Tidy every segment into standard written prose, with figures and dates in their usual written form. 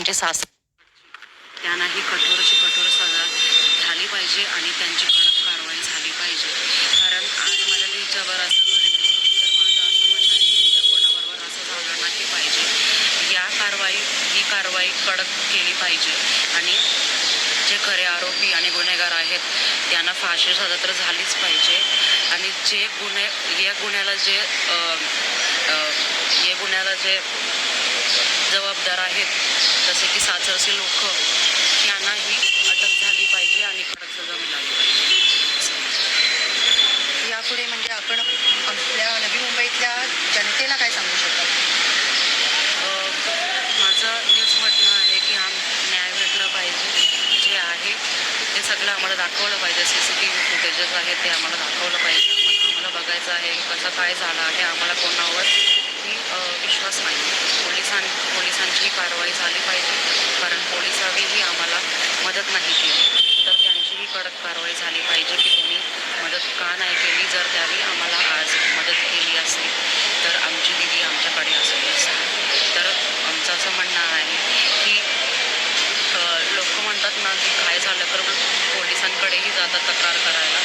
म्हणजे सासू त्यांनाही कठोरची कठोर सजा झाली पाहिजे आणि त्यांची कडक कारवाई झाली पाहिजे. कारण आज माझ्या तिच्यावर असं घडलं तर माझं असं म्हणणं आहे की उद्या कोणाबरोबर असं झालं नाही पाहिजे. ही कारवाई कडक केली पाहिजे आणि जे खरे आरोपी आणि गुन्हेगार आहेत त्यांना फाशी सजा तर झालीच पाहिजे. आणि या गुन्ह्याला जे जबाबदार आहेत जसे की सासरचे लोक यांनाही अटक झाली पाहिजे आणि कडक सजा मिळाली पाहिजे. यापुढे म्हणजे आपण आपल्या नवी मुंबईतल्या जनतेला काय सांगू शकाल? माझं हेच म्हणणं आहे की न्याय भेटला पाहिजे. जे आहे ते सगळं आम्हाला दाखवलं पाहिजे. CCTV फुटेजेस आहेत ते आम्हाला दाखवलं पाहिजे. आम्हाला बघायचं आहे कसं काय झालं आहे. आम्हाला कोणावरही विश्वास नाही. पोलिसांची कारवाई झाली पाहिजे. कारण पोलिसांनीही आम्हाला मदत नाही केली तर त्यांचीही कडक कारवाई झाली पाहिजे की तुम्ही मदत का नाही केली. जर त्यांनी आम्हाला आज मदत केली असती तर आमची दिदी आमच्याकडे असली असती. तर आमचं असं म्हणणं आहे की लोक म्हणतात ना की काय झालं तर पोलिसांकडेही जातात तक्रार करायला.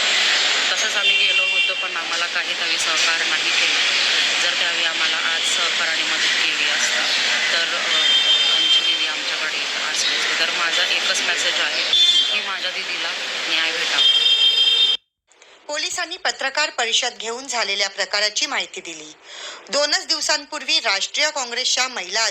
तसंच आम्ही गेलो होतो पण आम्हाला काही त्यावेळी सहकार नाही केलं. जर त्यावेळी आम्हाला आज सहकाराने मदत केली असता तर आमची दिदी आमच्याकडे असली असती. तर माझा एकच मेसेज आहे की माझ्या दिदीला न्याय भेटावा. पोलिसांनी पत्रकार परिषद घेऊन झालेल्या प्रकाराची माहिती दिली. 2च दिवसांपूर्वी राष्ट्रीय काँग्रेसच्या महिला